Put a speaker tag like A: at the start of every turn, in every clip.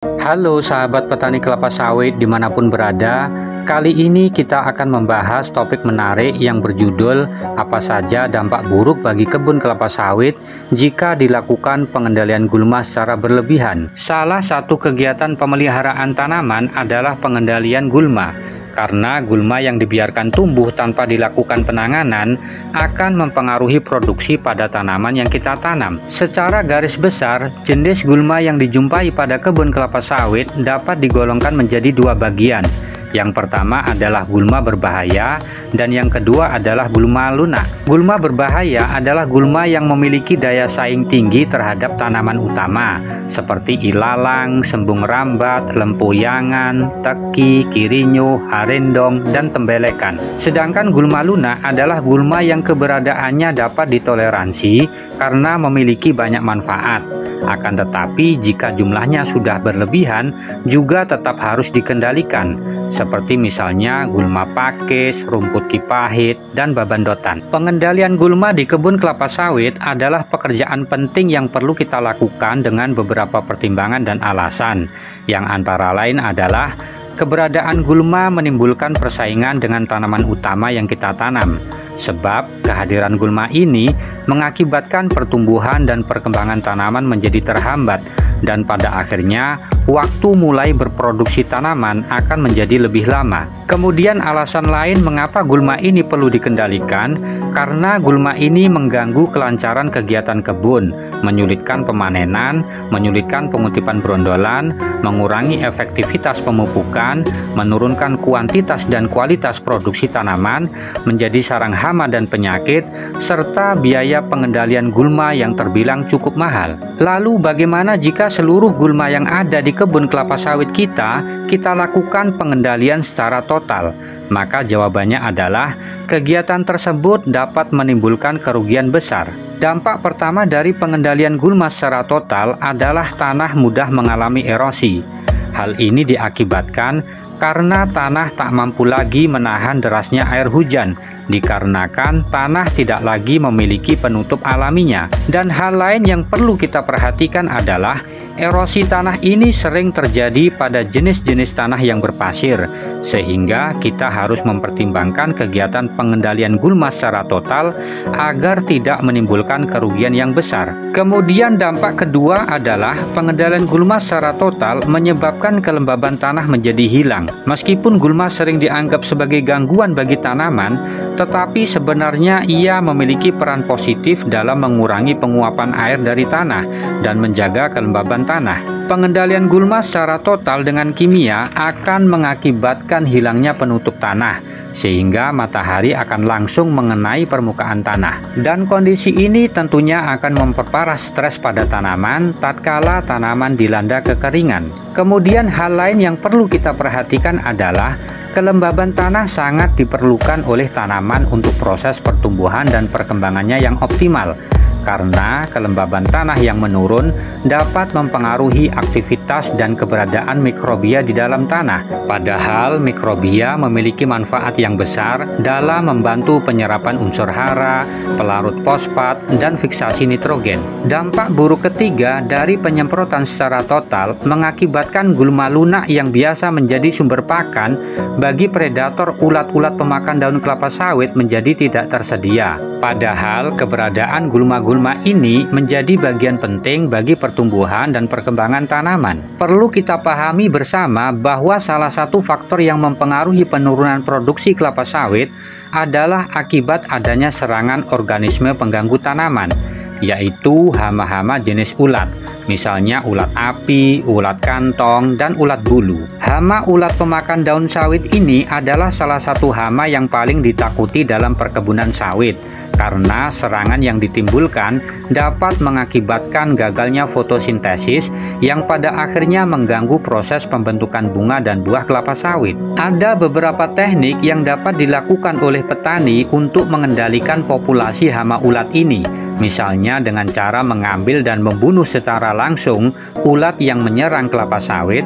A: Halo sahabat petani kelapa sawit dimanapun berada. Kali ini kita akan membahas topik menarik yang berjudul apa saja dampak buruk bagi kebun kelapa sawit jika dilakukan pengendalian gulma secara berlebihan. Salah satu kegiatan pemeliharaan tanaman adalah pengendalian gulma. Karena gulma yang dibiarkan tumbuh tanpa dilakukan penanganan akan mempengaruhi produksi pada tanaman yang kita tanam. Secara garis besar, jenis gulma yang dijumpai pada kebun kelapa sawit dapat digolongkan menjadi dua bagian. Yang pertama adalah gulma berbahaya dan yang kedua adalah gulma lunak. Gulma berbahaya adalah gulma yang memiliki daya saing tinggi terhadap tanaman utama seperti ilalang, sembung rambat, lempuyangan, teki, kirinyo, harendong, dan tembelekan. Sedangkan gulma lunak adalah gulma yang keberadaannya dapat ditoleransi karena memiliki banyak manfaat. Akan tetapi jika jumlahnya sudah berlebihan juga tetap harus dikendalikan, seperti misalnya gulma pakis, rumput kipahit, dan babandotan. Pengendalian gulma di kebun kelapa sawit adalah pekerjaan penting yang perlu kita lakukan dengan beberapa pertimbangan dan alasan, yang antara lain adalah keberadaan gulma menimbulkan persaingan dengan tanaman utama yang kita tanam. Sebab kehadiran gulma ini mengakibatkan pertumbuhan dan perkembangan tanaman menjadi terhambat, dan pada akhirnya waktu mulai berproduksi tanaman akan menjadi lebih lama. Kemudian alasan lain mengapa gulma ini perlu dikendalikan, karena gulma ini mengganggu kelancaran kegiatan kebun, menyulitkan pemanenan, menyulitkan pengutipan brondolan, mengurangi efektivitas pemupukan, menurunkan kuantitas dan kualitas produksi tanaman, menjadi sarang hama dan penyakit, serta biaya pengendalian gulma yang terbilang cukup mahal. Lalu bagaimana jika seluruh gulma yang ada di kebun kelapa sawit kita lakukan pengendalian secara total? Maka jawabannya adalah kegiatan tersebut dapat menimbulkan kerugian besar. Dampak pertama dari pengendalian gulma secara total adalah tanah mudah mengalami erosi. Hal ini diakibatkan karena tanah tak mampu lagi menahan derasnya air hujan, dikarenakan tanah tidak lagi memiliki penutup alaminya. Dan hal lain yang perlu kita perhatikan adalah erosi tanah ini sering terjadi pada jenis-jenis tanah yang berpasir, sehingga kita harus mempertimbangkan kegiatan pengendalian gulma secara total agar tidak menimbulkan kerugian yang besar. Kemudian dampak kedua adalah pengendalian gulma secara total menyebabkan kelembaban tanah menjadi hilang. Meskipun gulma sering dianggap sebagai gangguan bagi tanaman, tetapi sebenarnya ia memiliki peran positif dalam mengurangi penguapan air dari tanah dan menjaga kelembaban tanah. Pengendalian gulma secara total dengan kimia akan mengakibatkan hilangnya penutup tanah, sehingga matahari akan langsung mengenai permukaan tanah. Dan kondisi ini tentunya akan memperparah stres pada tanaman tatkala tanaman dilanda kekeringan. Kemudian hal lain yang perlu kita perhatikan adalah kelembaban tanah sangat diperlukan oleh tanaman untuk proses pertumbuhan dan perkembangannya yang optimal. Karena kelembaban tanah yang menurun dapat mempengaruhi aktivitas dan keberadaan mikrobia di dalam tanah. Padahal mikrobia memiliki manfaat yang besar dalam membantu penyerapan unsur hara, pelarut fosfat, dan fiksasi nitrogen. Dampak buruk ketiga dari penyemprotan secara total mengakibatkan gulma lunak yang biasa menjadi sumber pakan bagi predator ulat-ulat pemakan daun kelapa sawit menjadi tidak tersedia. Padahal keberadaan gulma ini menjadi bagian penting bagi pertumbuhan dan perkembangan tanaman. Perlu kita pahami bersama bahwa salah satu faktor yang mempengaruhi penurunan produksi kelapa sawit adalah akibat adanya serangan organisme pengganggu tanaman, yaitu hama-hama jenis ulat. Misalnya ulat api, ulat kantong, dan ulat bulu. Hama ulat pemakan daun sawit ini adalah salah satu hama yang paling ditakuti dalam perkebunan sawit, karena serangan yang ditimbulkan dapat mengakibatkan gagalnya fotosintesis yang pada akhirnya mengganggu proses pembentukan bunga dan buah kelapa sawit. Ada beberapa teknik yang dapat dilakukan oleh petani untuk mengendalikan populasi hama ulat ini. Misalnya dengan cara mengambil dan membunuh secara langsung ulat yang menyerang kelapa sawit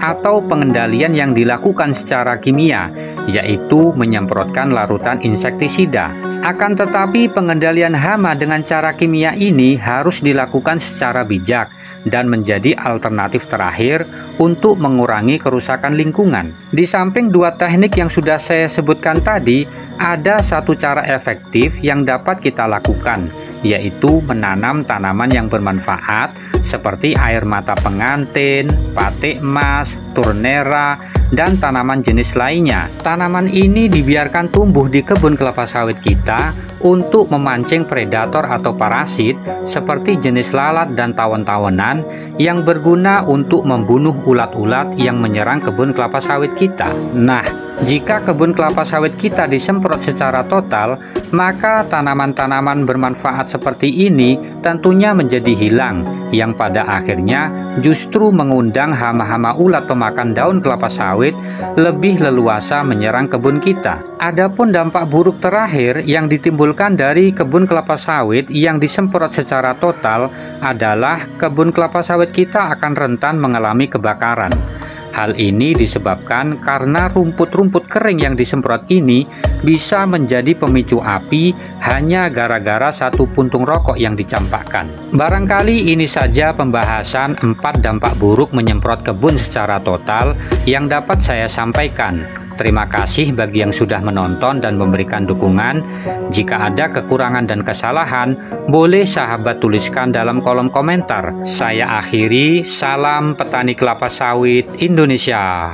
A: atau pengendalian yang dilakukan secara kimia, yaitu menyemprotkan larutan insektisida. Akan tetapi pengendalian hama dengan cara kimia ini harus dilakukan secara bijak dan menjadi alternatif terakhir untuk mengurangi kerusakan lingkungan. Di samping dua teknik yang sudah saya sebutkan tadi, ada satu cara efektif yang dapat kita lakukan, yaitu menanam tanaman yang bermanfaat seperti air mata pengantin, pate emas, turnera, dan tanaman jenis lainnya. Tanaman ini dibiarkan tumbuh di kebun kelapa sawit kita untuk memancing predator atau parasit seperti jenis lalat dan tawon-tawonan yang berguna untuk membunuh ulat-ulat yang menyerang kebun kelapa sawit kita. Nah, jika kebun kelapa sawit kita disemprot secara total, maka tanaman-tanaman bermanfaat seperti ini tentunya menjadi hilang, yang pada akhirnya justru mengundang hama-hama ulat pemakan daun kelapa sawit lebih leluasa menyerang kebun kita. Adapun dampak buruk terakhir yang ditimbulkan dari kebun kelapa sawit yang disemprot secara total adalah kebun kelapa sawit kita akan rentan mengalami kebakaran. Hal ini disebabkan karena rumput-rumput kering yang disemprot ini bisa menjadi pemicu api hanya gara-gara satu puntung rokok yang dicampakkan. Barangkali ini saja pembahasan 4 dampak buruk menyemprot kebun secara total yang dapat saya sampaikan. Terima kasih bagi yang sudah menonton dan memberikan dukungan. Jika ada kekurangan dan kesalahan, boleh sahabat tuliskan dalam kolom komentar. Saya akhiri, salam petani kelapa sawit Indonesia.